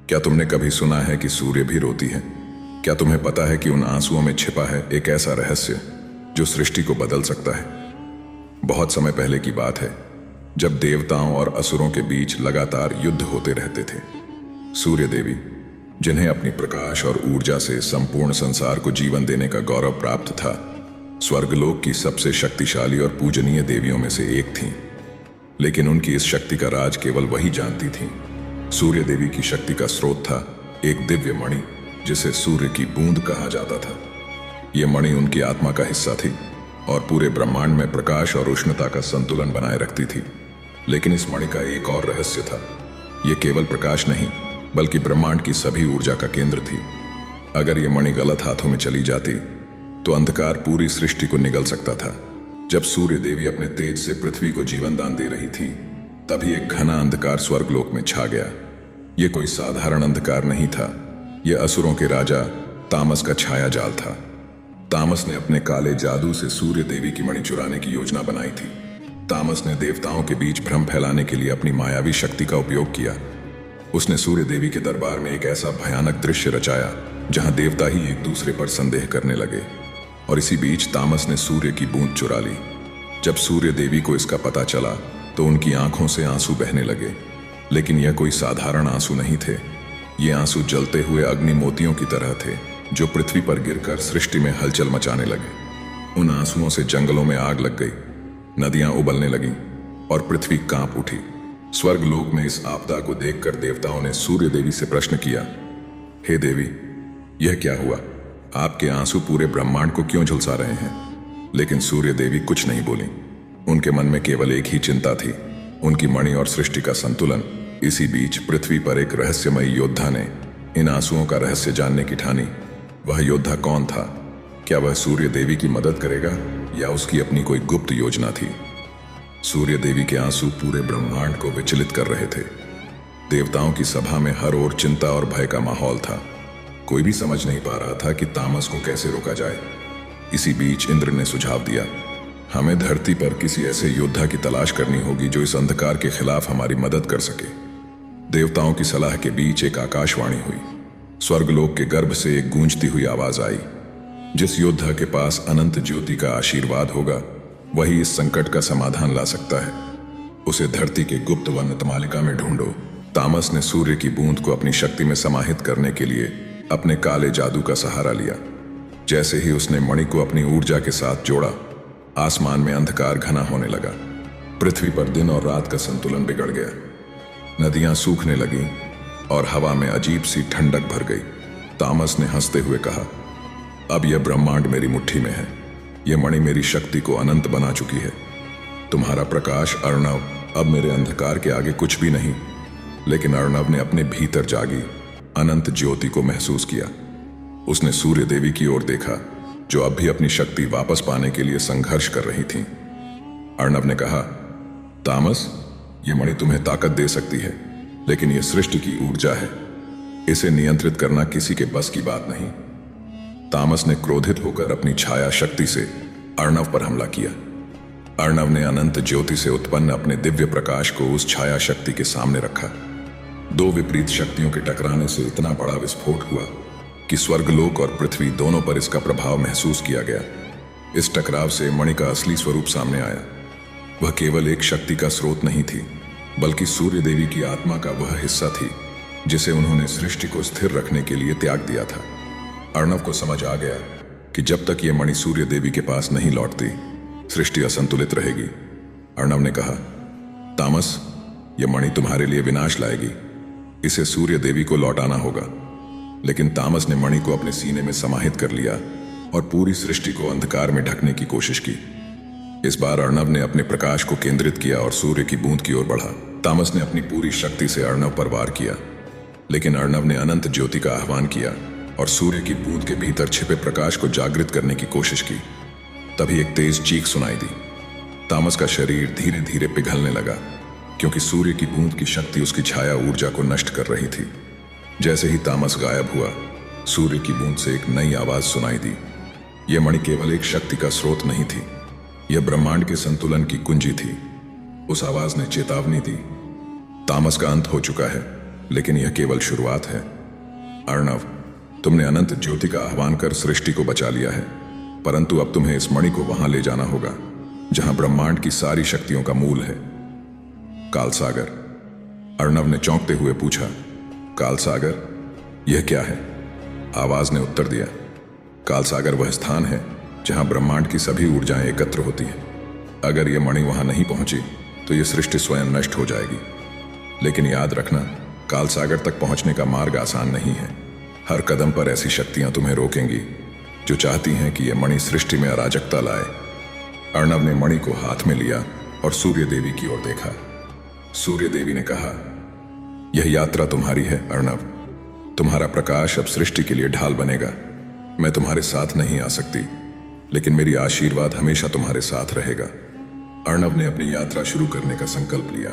क्या तुमने कभी सुना है कि सूर्य भी रोती है? क्या तुम्हें पता है कि उन आंसुओं में छिपा है एक ऐसा रहस्य जो सृष्टि को बदल सकता है? बहुत समय पहले की बात है, जब देवताओं और असुरों के बीच लगातार युद्ध होते रहते थे। सूर्य देवी, जिन्हें अपनी प्रकाश और ऊर्जा से संपूर्ण संसार को जीवन देने का गौरव प्राप्त था, स्वर्गलोक की सबसे शक्तिशाली और पूजनीय देवियों में से एक थीं। लेकिन उनकी इस शक्ति का राज केवल वही जानती थीं। सूर्य देवी की शक्ति का स्रोत था एक दिव्य मणि, जिसे सूर्य की बूंद कहा जाता था। यह मणि उनकी आत्मा का हिस्सा थी और पूरे ब्रह्मांड में प्रकाश और उष्णता का संतुलन बनाए रखती थी। लेकिन इस मणि का एक और रहस्य था। यह केवल प्रकाश नहीं, बल्कि ब्रह्मांड की सभी ऊर्जा का केंद्र थी। अगर यह मणि गलत हाथों में चली जाती तो अंधकार पूरी सृष्टि को निगल सकता था। जब सूर्य देवी अपने तेज से पृथ्वी को जीवन दान दे रही थी, तभी एक घना अंधकार स्वर्गलोक में छा गया। यह कोई साधारण अंधकार नहीं था। यह असुरों के राजा तामस का छाया जाल था। तामस ने अपने काले जादू से सूर्य देवी की मणि चुराने की योजना बनाई थी। तामस ने देवताओं के बीच भ्रम फैलाने के लिए अपनी मायावी शक्ति का उपयोग किया। उसने सूर्य देवी के दरबार में एक ऐसा भयानक दृश्य रचाया जहां देवता ही एक दूसरे पर संदेह करने लगे। और इसी बीच तामस ने सूर्य की बूंद चुरा ली। जब सूर्य देवी को इसका पता चला तो उनकी आंखों से आंसू बहने लगे। लेकिन यह कोई साधारण आंसू नहीं थे। ये आंसू जलते हुए अग्नि मोतियों की तरह थे, जो पृथ्वी पर गिरकर सृष्टि में हलचल मचाने लगे। उन आंसुओं से जंगलों में आग लग गई, नदियां उबलने लगीं और पृथ्वी कांप उठी। स्वर्गलोक में इस आपदा को देखकर देवताओं ने सूर्य देवी से प्रश्न किया, हे देवी, यह क्या हुआ? आपके आंसू पूरे ब्रह्मांड को क्यों झुलसा रहे हैं? लेकिन सूर्य देवी कुछ नहीं बोली। उनके मन में केवल एक ही चिंता थी, उनकी मणि और सृष्टि का संतुलन। इसी बीच पृथ्वी पर एक रहस्यमयी योद्धा ने इन आंसुओं का रहस्य जानने की ठानी। वह योद्धा कौन था? क्या वह सूर्य देवी की मदद करेगा या उसकी अपनी कोई गुप्त योजना थी? सूर्य देवी के आंसू पूरे ब्रह्मांड को विचलित कर रहे थे। देवताओं की सभा में हर ओर चिंता और भय का माहौल था। कोई भी समझ नहीं पा रहा था कि तामस को कैसे रोका जाए। इसी बीच इंद्र ने सुझाव दिया, हमें धरती पर किसी ऐसे योद्धा की तलाश करनी होगी जो इस अंधकार के खिलाफ हमारी मदद कर सके। देवताओं की सलाह के बीच एक आकाशवाणी हुई। स्वर्गलोक के गर्भ से एक गूंजती हुई आवाज आई, जिस योद्धा के पास अनंत ज्योति का आशीर्वाद होगा, वही इस संकट का समाधान ला सकता है। उसे धरती के गुप्त वन तमालिका में ढूंढो। तामस ने सूर्य की बूंद को अपनी शक्ति में समाहित करने के लिए अपने काले जादू का सहारा लिया। जैसे ही उसने मणि को अपनी ऊर्जा के साथ जोड़ा, आसमान में अंधकार घना होने लगा। पृथ्वी पर दिन और रात का संतुलन बिगड़ गया। नदियां सूखने लगीं और हवा में अजीब सी ठंडक भर गई। तामस ने हंसते हुए कहा, अब यह ब्रह्मांड मेरी मुट्ठी में है। यह मणि मेरी शक्ति को अनंत बना चुकी है। तुम्हारा प्रकाश अर्णव अब मेरे अंधकार के आगे कुछ भी नहीं। लेकिन अर्णव ने अपने भीतर जागी अनंत ज्योति को महसूस किया। उसने सूर्य देवी की ओर देखा, जो अब भी अपनी शक्ति वापस पाने के लिए संघर्ष कर रही थीं। अर्णव ने कहा, तामस, यह मणि तुम्हें ताकत दे सकती है, लेकिन यह सृष्टि की ऊर्जा है। इसे नियंत्रित करना किसी के बस की बात नहीं। तामस ने क्रोधित होकर अपनी छाया शक्ति से अर्णव पर हमला किया। अर्णव ने अनंत ज्योति से उत्पन्न अपने दिव्य प्रकाश को उस छाया शक्ति के सामने रखा। दो विपरीत शक्तियों के टकराने से इतना बड़ा विस्फोट हुआ कि स्वर्गलोक और पृथ्वी दोनों पर इसका प्रभाव महसूस किया गया। इस टकराव से मणि का असली स्वरूप सामने आया। वह केवल एक शक्ति का स्रोत नहीं थी, बल्कि सूर्य देवी की आत्मा का वह हिस्सा थी जिसे उन्होंने सृष्टि को स्थिर रखने के लिए त्याग दिया था। अर्णव को समझ आ गया कि जब तक यह मणि सूर्य देवी के पास नहीं लौटती, सृष्टि असंतुलित रहेगी। अर्णव ने कहा, तामस, यह मणि तुम्हारे लिए विनाश लाएगी। इसे सूर्य देवी को लौटाना होगा। लेकिन तामस ने मणि को अपने सीने में समाहित कर लिया और पूरी सृष्टि को अंधकार में ढकने की कोशिश की। इस बार अर्णव ने अपने प्रकाश को केंद्रित किया और सूर्य की बूंद की ओर बढ़ा। तामस ने अपनी पूरी शक्ति से अर्णव पर वार किया, लेकिन अर्णव ने अनंत ज्योति का आह्वान किया और सूर्य की बूंद के भीतर छिपे प्रकाश को जागृत करने की कोशिश की। तभी एक तेज चीख सुनाई दी। तामस का शरीर धीरे धीरे पिघलने लगा, क्योंकि सूर्य की बूंद की शक्ति उसकी छाया ऊर्जा को नष्ट कर रही थी। जैसे ही तामस गायब हुआ, सूर्य की बूंद से एक नई आवाज सुनाई दी। यह मणि केवल एक शक्ति का स्रोत नहीं थी, यह ब्रह्मांड के संतुलन की कुंजी थी। उस आवाज ने चेतावनी दी, तामस का अंत हो चुका है। लेकिन यह केवल शुरुआत है। अर्णव, तुमने अनंत ज्योति का आह्वान कर सृष्टि को बचा लिया है, परंतु अब तुम्हें इस मणि को वहां ले जाना होगा जहां ब्रह्मांड की सारी शक्तियों का मूल है। कालसागर, अर्णव ने चौंकते हुए पूछा। कालसागर, यह क्या है? आवाज ने उत्तर दिया। कालसागर वह स्थान है जहां ब्रह्मांड की सभी ऊर्जाएं एकत्र होती हैं। अगर यह मणि वहां नहीं पहुंची तो यह सृष्टि स्वयं नष्ट हो जाएगी। लेकिन याद रखना, कालसागर तक पहुंचने का मार्ग आसान नहीं है। हर कदम पर ऐसी शक्तियां तुम्हें रोकेंगी जो चाहती हैं कि यह मणि सृष्टि में अराजकता लाए। अर्णव ने मणि को हाथ में लिया और सूर्य देवी की ओर देखा। सूर्य देवी ने कहा, यह यात्रा तुम्हारी है अर्णव। तुम्हारा प्रकाश अब सृष्टि के लिए ढाल बनेगा। मैं तुम्हारे साथ नहीं आ सकती, लेकिन मेरी आशीर्वाद हमेशा तुम्हारे साथ रहेगा। अर्णव ने अपनी यात्रा शुरू करने का संकल्प लिया।